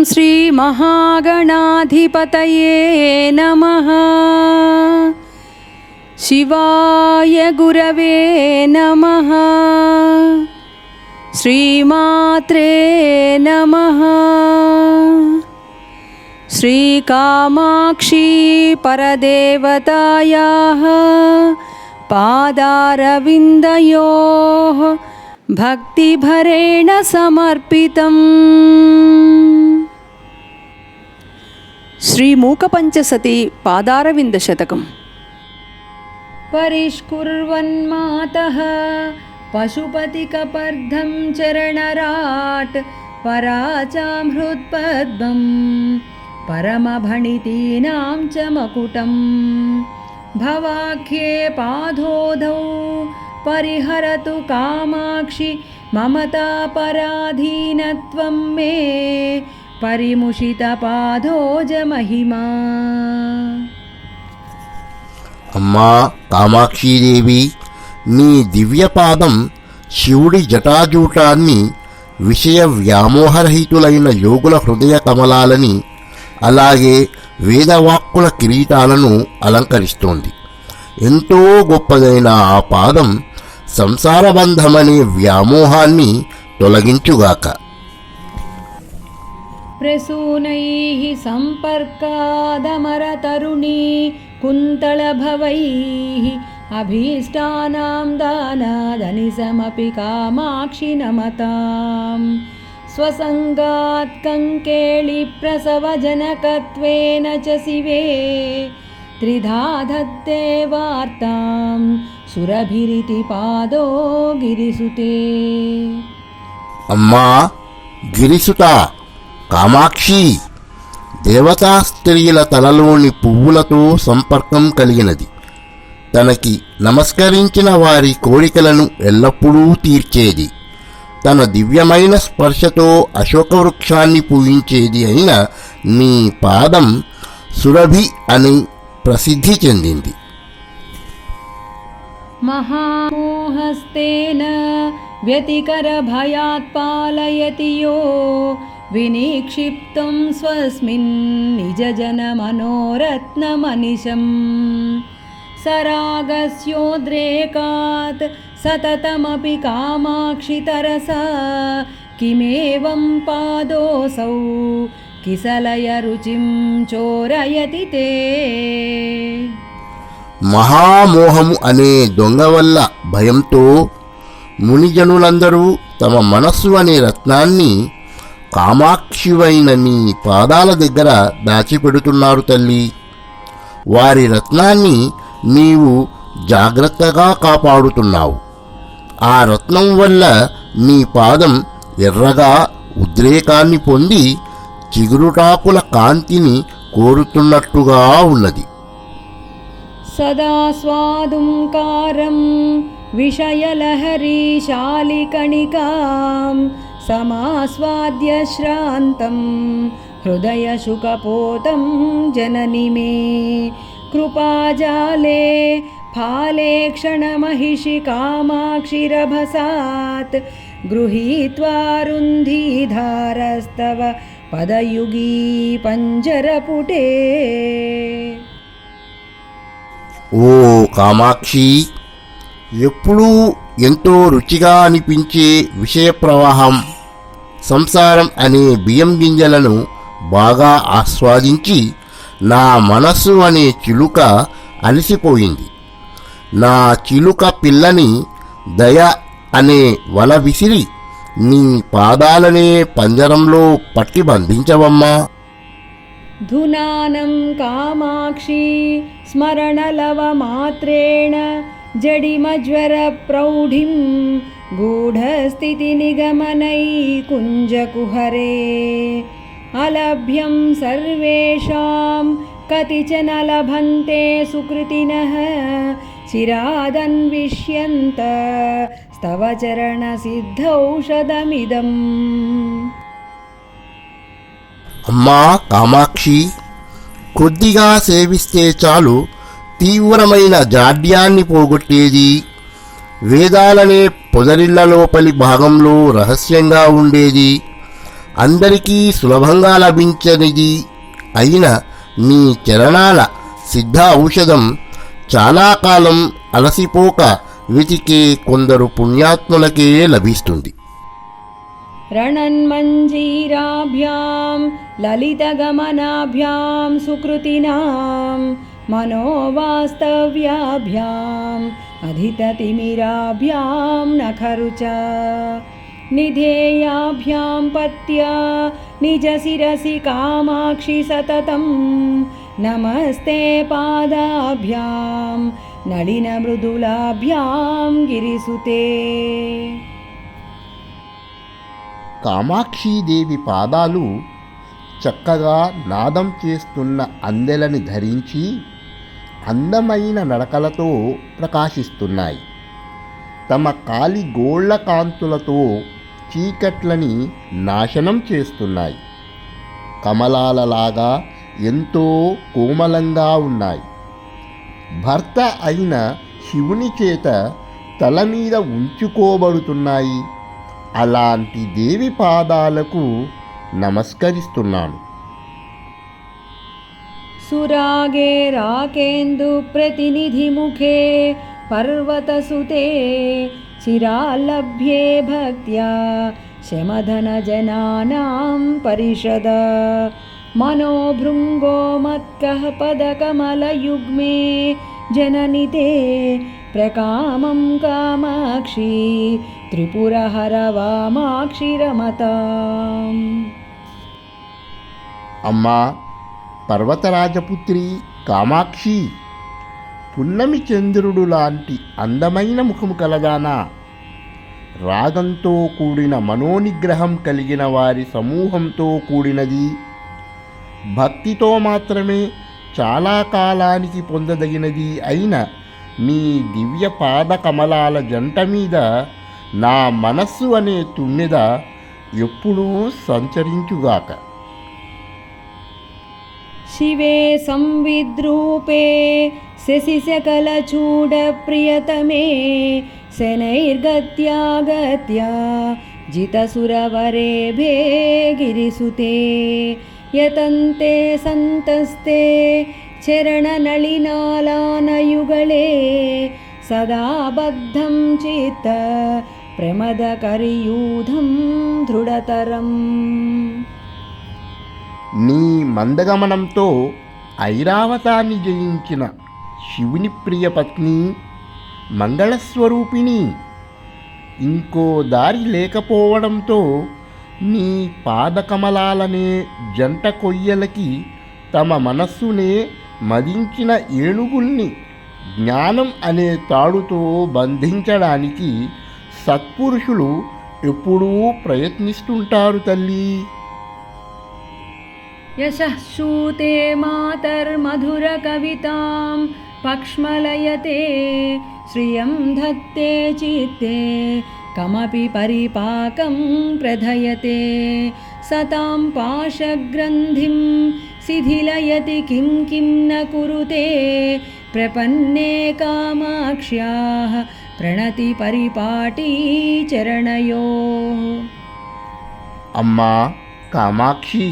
श्रीमहागणाधिपतये नमः। शिवाय गुरवे नमः। श्रीमात्रे नमः। श्रीकामाक्षी परदेवतायाः पादारविन्दयोः भक्तिभरेण समर्पितम्। श्रीमूकपञ्चसती पादारविन्दशतकम्। परिष्कुर्वन्मातः पशुपतिकपर्धं चरणराट् पराचां हृत्पद्मं परमभणितीनां च मकुटं भवाख्ये पादोधौ परिहरतु कामाक्षि ममतापराधीनत्वं मे परिमुषितपादोज महिमा। అమ్మా కామాక్షీదేవి, నీ దివ్యపాదం శివుడి జటాజూటాన్ని, విషయ వ్యామోహరహితులైన యోగుల హృదయ కమలాలని, అలాగే వేదవాక్కుల కిరీటాలను అలంకరిస్తోంది. ఎంతో గొప్పదైన ఆ పాదం సంసారబంధమనే వ్యామోహాన్ని తొలగించుగాక. प्रसूनैः सम्पर्कादमरतरुणी कुन्तलभवैः अभीष्टानां दानादनिसमपि कामाक्षि नमताम्। स्वसङ्गात् कङ्केळिप्रसवजनकत्वेन च शिवे त्रिधा धत्ते वार्तां सुरभिरिति पादो गिरिसुते। అమ్మా గిరిసుత కామాక్షి, దేవతా స్త్రీల తలలోని పువ్వులతో సంపర్కం కలిగినది. తనకి నమస్కరించిన వారి కోరికలను ఎల్లప్పుడూ తీర్చేది. తన దివ్యమైన స్పర్శతో అశోకవృక్షాన్ని పూజించేది అయిన నీ పాదం సురభి అని ప్రసిద్ధి చెందింది. మహామోహస్తేన వ్యతికరభయాత్ పాలయతి యో వినిక్షిప్తం స్వస్మిన్ నిజజనమనోరత్నమనిశం సరాగస్యోద్రేకాత్ సతతమపి కామాక్షి తరసా కిమేవం పాదోసౌ కిసలయ రుచిం చోరయతి తే. మహామోహము అనే దొంగ వల్ల భయంతో మునిజనులందరూ తమ మనస్సు అనే రత్నాన్ని కామాక్షివైన నీ పాదాల దగ్గర దాచిపెడుతున్నారు తల్లి. వారి రత్నాన్ని నీవు జాగ్రత్తగా కాపాడుతున్నావు. ఆ రత్నం వల్ల నీ పాదం ఎర్రగా ఉద్రేకాన్ని పొంది చిగురుటాకుల కాంతిని కోరుతున్నట్టుగా ఉన్నది. సదా స్వాదుంకారం విషయలహరీ శాలికణికాం సమాస్వాద్య శ్రాంతం హృదయశుకపోతం జనని మే కృపాజాలే ఫాలే క్షణమహిషి కామాక్షిరభసాత్ గృహీత్వారుంధీధారస్తవ పదయుగీ పంజరపుటే. ఓ కామాక్షి, ఎప్పుడూ ఎంతో రుచిగా అనిపించే విషయ ప్రవాహం సంసారం అనే బియ్యం గింజలను బాగా ఆస్వాదించి నా మనస్సు అనే చిలుక అలసిపోయింది. నా చిలుక పిల్లని దయ అనే వల విసిరి నీ పాదాలనే పంజరంలో పట్టి బంధించవమ్మా. ధునానం కామాక్షి స్మరణలవమాత్రేణ జడిమజ్వర ప్రౌఢిం గూఢస్థితి నిగమనై కుంజకుహరే అలభ్యం సర్వేషాం కతిచన లభంతే సుకృతినః చిరాదన్విష్యంత స్తవ చరణ సిద్ధౌషధమిదం. అమ్మా కామాక్షి, కొద్దిగా సేవిస్తే చాలు తీవ్రమైన జాడ్యాన్ని పోగొట్టేది. వేదాలనే పొదరిళ్ల లోపలి భాగంలో రహస్యంగా ఉండేది. అందరికీ సులభంగా లభించనిది అయిన నీ చరణాల సిద్ధ ఔషధం చాలా కాలం అలసిపోక వెతికే కొందరు పుణ్యాత్ములకే లభిస్తుంది. రణన్మంజీరాభ్యాం లలితగమనాభ్యాం సుకృతినాం మనోవాస్తవ్యాభ్యాం అధితతిమిరాభ్యాం నఖరుచ నిధేయాభ్యాం పత్యా నిజశిరసి కామాక్షి సతతం నమస్తే పాదాభ్యాం నళిన మృదులాభ్యాం గిరిసుతే. కామాక్షీదేవి పాదాలు చక్కగా నాదం చేస్తున్న అందెలని ధరించి అందమైన నడకలతో ప్రకాశిస్తున్నాయి. తమ కాలి గోళ్ల కాంతులతో చీకట్లని నాశనం చేస్తున్నాయి. కమలాలలాగా ఎంతో కోమలంగా ఉన్నాయి. భర్త అయిన శివుని చేత తల మీద ఉంచుకోబడుతున్నాయి. అలాంటి దేవి పాదాలకు నమస్కరిస్తున్నాను. సురాగే రాకేందు ప్రతినిధి ముఖే పర్వతసుతే చిరాలభ్యే భక్త్యా శమధన జనానాం పరిషద మనోభృంగో మత్కః పదకమలయుగ్మే జననితే ప్రకామం కామాక్షి త్రిపురహర వామాక్షి రమతాం. అమ్మా పర్వతరాజపుత్రి కామాక్షి, పున్నమి చంద్రుడు లాంటి అందమైన ముఖము కలదానా, రాగంతో కూడిన మనోనిగ్రహం కలిగిన వారి సమూహంతో కూడినది, భక్తితో మాత్రమే చాలా కాలానికి పొందదగినది అయిన నీ దివ్య పాద కమలాల జంట మీద నా మనస్సు అనే తుమ్మెద ఎప్పుడూ సంచరించుగాక. శివే సంవిద్రూపే శశిశకలచూడ ప్రియతమే శనైర్గత్యాగత్యా జితసురవరేభే గిరిసుతే యతంతే సంతస్తే చరణనళినాలానయుగళే సదా బద్ధం చిత్త ప్రమదకరియూధం దృఢతరం. నీ మందగమనంతో ఐరావతాన్ని జయించిన శివుని ప్రియపత్ని, మంగళస్వరూపిణి, ఇంకో దారి లేకపోవడంతో నీ పాదకమలాలనే జంట కొయ్యలకి తమ మనస్సునే మదించిన ఏనుగుల్ని జ్ఞానం అనే తాడుతో బంధించడానికి సత్పురుషులు ఎప్పుడూ ప్రయత్నిస్తుంటారు తల్లి. యశఃశూతే మాతర్మధురకవితాం పక్ష్మలయతే శ్రియం ధత్తే చిత్తే కమపి పరిపాకం ప్రధయతే సతాం పాశగ్రంథిం శిథిలయతి కిం కిం న కురుతే ప్రపన్నే కామాక్ష్యాః ప్రణతి పరిపాటీ చరణయోః. అమ్మా కామాక్షి,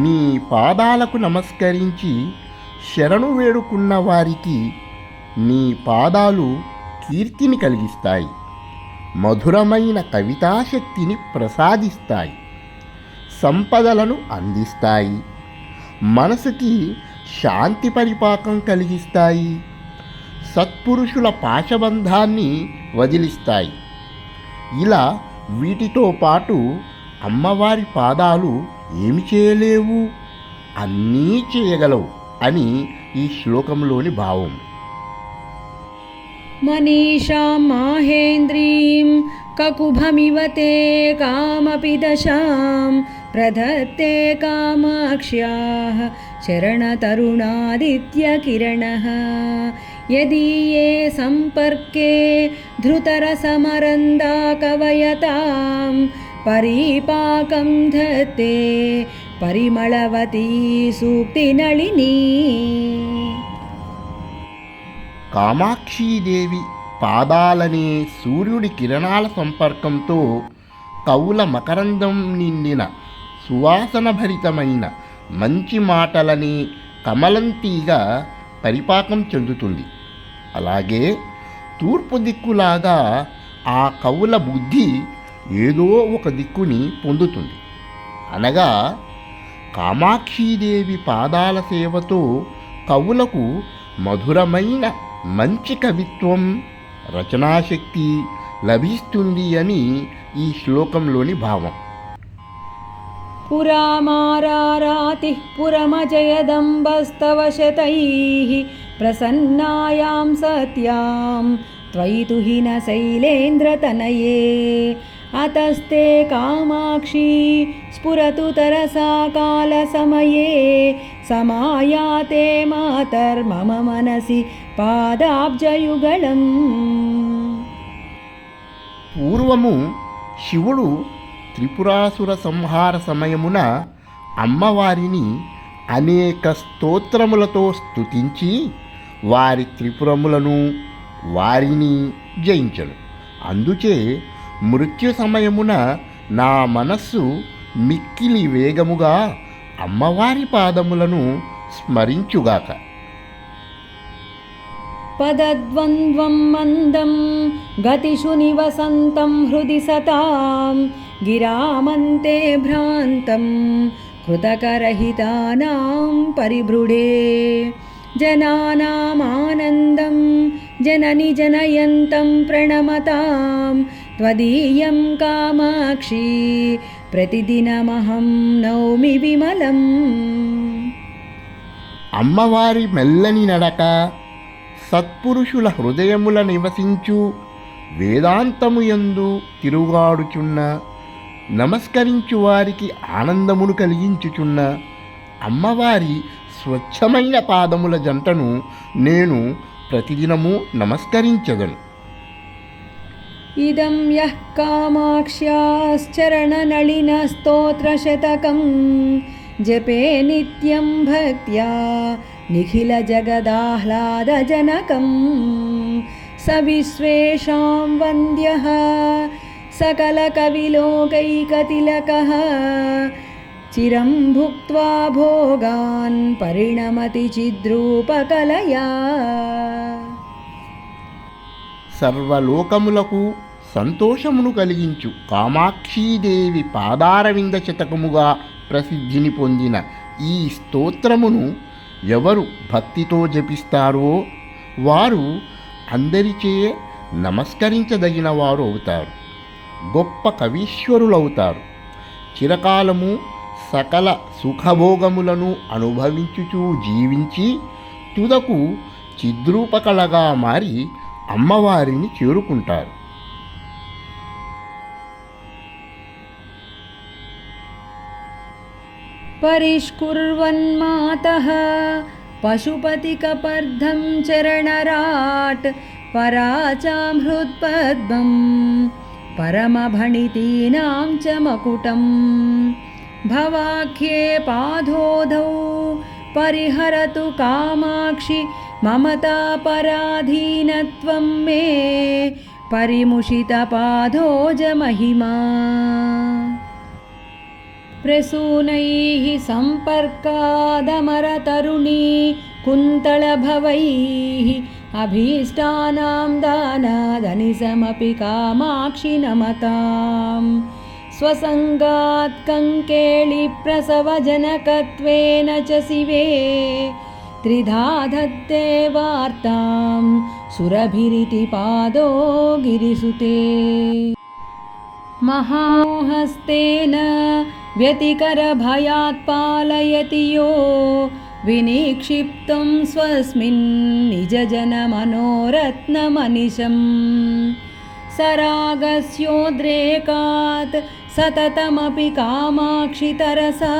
నీ పాదాలకు నమస్కరించి శరణు వేడుకున్న వారికి నీ పాదాలు కీర్తిని కలిగిస్తాయి, మధురమైన కవితాశక్తిని ప్రసాదిస్తాయి, సంపదలను అందిస్తాయి, మనసుకి శాంతి పరిపాకం కలిగిస్తాయి, సత్పురుషుల పాశబంధాన్ని వదిలిస్తాయి. ఇలా వీటితో పాటు అమ్మవారి పాదాలు ఏమి చేయలేవు, అన్నీ చేయగలవు అని ఈ శ్లోకంలోని భావం. మనీషాం మాహేంద్రీం కకుభమివ తే కామపి దశాం ప్రధత్తే కామాక్ష్యాః చరణతరుణాదిత్యకిరణః యదీయే సంపర్కే ధృతరసమరందా కవయతాం పరిపాకం ధత్తే పరిమళవతీ సూక్తినళినీ. కామాక్షీదేవి పాదాలనే సూర్యుడి కిరణాల సంపర్కంతో కవుల మకరందం నిండిన సువాసనభరితమైన మంచి మాటలని కమలంతీగా పరిపాకం చెందుతుంది. అలాగే తూర్పు దిక్కులాగా ఆ కవుల బుద్ధి ఏదో ఒక దిక్కుని పొందుతుంది. అనగా కామాక్షీదేవి పాదాల సేవతో కవులకు మధురమైన మంచి కవిత్వం, రచనాశక్తి లభిస్తుంది అని ఈ శ్లోకంలోని భావం. పురామారారాతిః పురమజయదంబస్తవ శతైః ప్రసన్నాయాం సత్యాం త్వయి తుహిన శైలేంద్రతనయే అతస్తే కామాక్షి స్ఫురతు తరసా కాలసమయే సమాయాతే మాతర్మమ మనసి పాదాబ్జయుగళం. పూర్వము శివుడు త్రిపురాసుర సంహార సమయమున అమ్మవారిని అనేక స్తోత్రములతో స్తుతించి వారి త్రిపురములను వారిని జయించను. అందుచే మృత్యు సమయమున నా మనస్సు మిక్కిలి వేగముగా అమ్మవారి పాదములను స్మరించుగాక. పదద్వంద్వం మందం గతిషు నివసంతం హృది సతాం గిరామంతే భ్రాంతం కృతకరహితానాం పరిభృడే జనానామానందం జనని జనయంతం ప్రణమతాం త్వదీయం కామాక్షి ప్రతిదినమహం నౌమి విమలం. అమ్మవారి మెల్లని నడక, సత్పురుషుల హృదయముల నివసించు, వేదాంతము యందు తిరుగాడుచున్న, నమస్కరించు వారికి ఆనందమును కలిగించుచున్న అమ్మవారి స్వచ్ఛమైన పాదముల జంటను నేను ప్రతిదినము నమస్కరించదను. ఇదం యః కామాక్ష్యాశ్చరణనళిన స్తోత్రశతకం జపే నిత్యం భక్త్యా నిఖిల జగదాహ్లాదజనకం స విశ్వేషాం వంద్యః సకల కవిలోకైకతిలకః చిరం భుక్త్వా భోగాన్ పరిణమతి చిద్రూపకలయా. సర్వలోకములకు సంతోషమును కలిగించు కామాక్షీదేవి పాదారవింద శతకముగా ప్రసిద్ధిని పొందిన ఈ స్తోత్రమును ఎవరు భక్తితో జపిస్తారో వారు అందరిచే నమస్కరించదగిన వారు అవుతారు, గొప్ప కవీశ్వరులవుతారు. చిరకాలము సకల సుఖభోగములను అనుభవించుచూ జీవించి తుదకు చిద్రూపకళగా మారి అమ్మవారిని చేరుకుంటారు. పరిష్కుర్వన్మాతః పశుపతికపర్ధం చరణరాట్ పరాచాం హృత్పద్మం పరమభణితీనాం చ మకుటం భవాఖ్యే పాదోదౌ పరిహరతు కామాక్షి మమతాపరాధీనత్వం మే పరిముషితపాదోజ మహిమా. ప్రసూనైః సంపర్కాదమరతరుణీ కుంతళభవైః అభీష్టానాం దానాదనిసమపి కామాక్షి నమతాం స్వసంగాత్ కంకేళి ప్రసవజనకత్వేన చ శివే త్రిధా దత్తే వార్తాం సురభిరితి పాదో గిరిసుతే. మహాహస్తేన వ్యతికరభయాత్ పాలయతి యో వినిక్షిప్తం స్వస్మిన్ నిజజనమనోరత్నమనిశం సరాగస్యోద్రేకాత్ సతతమపి కామాక్షి తరసా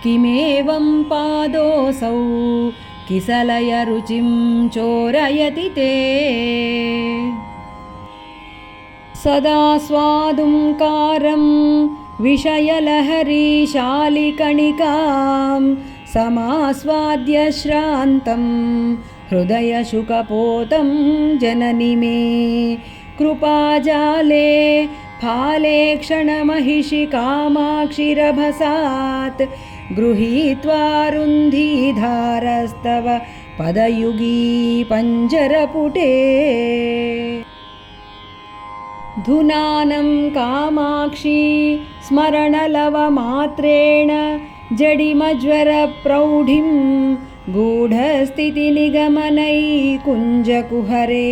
కిమేవం పాదోసౌ కిసలయ రుచిం చోరయతి తే. సదా స్వాదుంకారం విషయలహరీశాలికణికాం సమాస్వాద్య శ్రాంతం హృదయశుకపోతం జనని మే కృపాజాలే फाले क्षणमहिषि कामाक्षिरभसात् गृहीत्वा रुन्धीधारस्तव पदयुगी पञ्जरपुटे धुनानं कामाक्षी स्मरणलवमात्रेण जडिमज्वरप्रौढिं गूढस्थितिनिगमनैकुञ्जकुहरे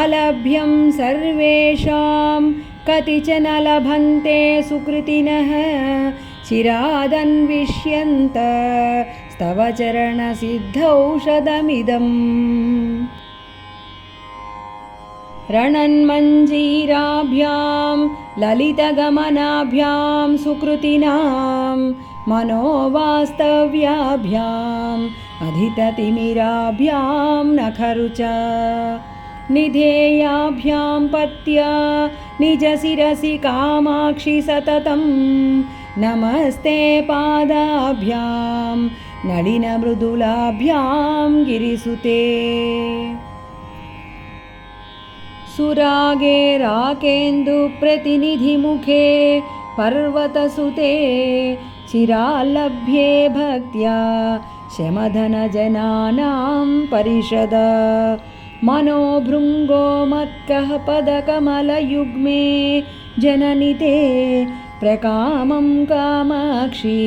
अलभ्यं सर्वेषां कतिचन लभन्ते सुकृतिनः चिरादन्विष्यन्त स्तव चरणसिद्धौषधमिदम् रणन्मञ्जीराभ्यां ललितगमनाभ्यां सुकृतिनां मनोवास्तव्याभ्याम् अधिततिमिराभ्यां नखरुचा निधेयाभ्यां पत्या निजशिरसि कामाक्षि सततं नमस्ते पादाभ्यां नलिनमृदुलाभ्यां गिरिसुते सुरागे राकेन्दुप्रतिनिधिमुखे पर्वतसुते चिराल्लभ्ये भक्त्या शमधनजनानां परिषद मनोभृङ्गो मत्कः पदकमलयुग्मे जननि ते प्रकामं कामाक्षी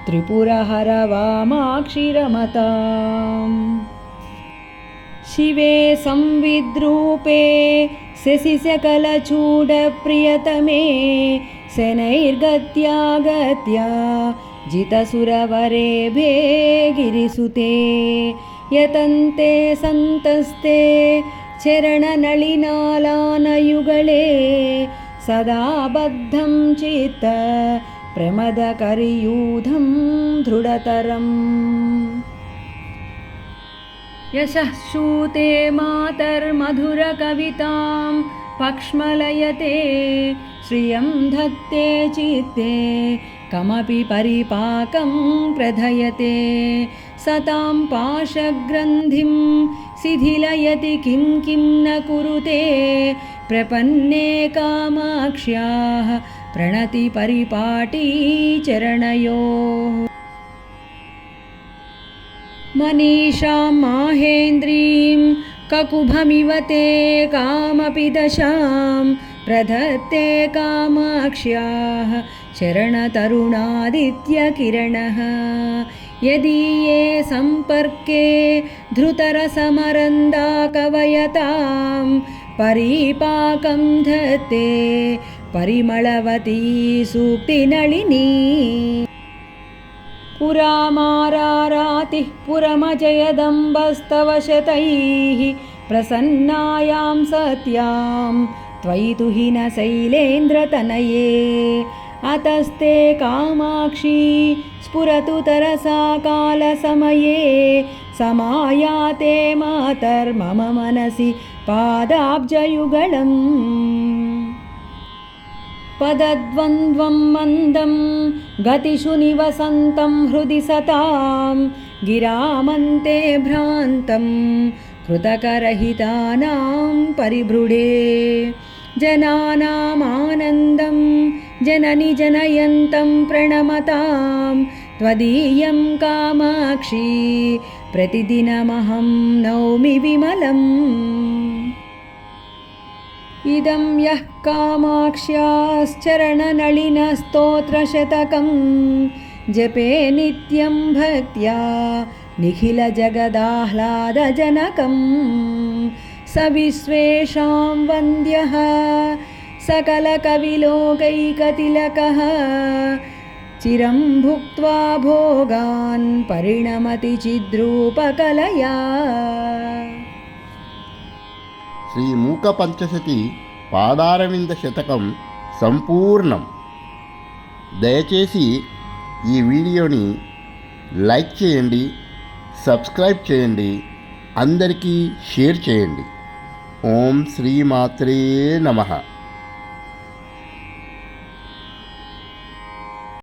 त्रिपुरहरवामाक्षि रमताम् शिवे संविद्रूपे शशिशकलचूडप्रियतमे शनैर्गत्या जितसुरवरेभे गिरिसुते यतन्ते सन्तस्ते चरणनलिनालानयुगले सदा बद्धं चित्त प्रमदकरियूधं दृढतरम् यशः शूते मातर्मधुरकवितां पक्ष्मलयते श्रियं धत्ते चित्ते कमपि परिपाकं प्रधयते सतां पाशग्रन्थिं शिथिलयति किं न कुरुते प्रपन्ने कामाक्ष्याः प्रणति परिपाटी चरणयोः मनीषां माहेन्द्रीं ककुभमिव ते कामपि दशां प्रधत्ते कामाक्ष्याः चरणतरुणादित्यकिरणः यदीये सम्पर्के धृतरसमरन्दा कवयतां परिपाकं धत्ते परिमलवती सूक्तिनलिनी पुरामारारातिः पुरमजयदम्बस्तव शतैः प्रसन्नायां सत्यां त्वयि तुहिनशैलेन्द्रतनये अतस्ते कामाक्षी स्फुरतु तरसा कालसमये समायाते मातर्मम मनसि पादाब्जयुगलम् पदद्वन्द्वं मन्दं गतिषु निवसन्तं हृदि सतां गिरामन्ते भ्रान्तं कृतकरहितानां परिभृढे जनानामानन्दं जननि जनयन्तं प्रणमतां त्वदीयं कामाक्षी प्रतिदिनमहं नौमि विमलम् इदं यः कामाक्ष्याश्चरणनलिनस्तोत्रशतकं जपे नित्यं भक्त्या निखिलजगदाह्लादजनकं स विश्वेषां वन्द्यः सकलकविलोकैकतिलकः चिरं भुक्त्वा भोगान् परिणमति चिद्रूपकलया శ్రీ మూక పంచశతి పాదారవింద శతకం సంపూర్ణం. దయచేసి ఈ వీడియోని లైక్ చేయండి, సబ్స్క్రైబ్ చేయండి, అందరికీ షేర్ చేయండి. ఓం శ్రీమాత్రే నమః.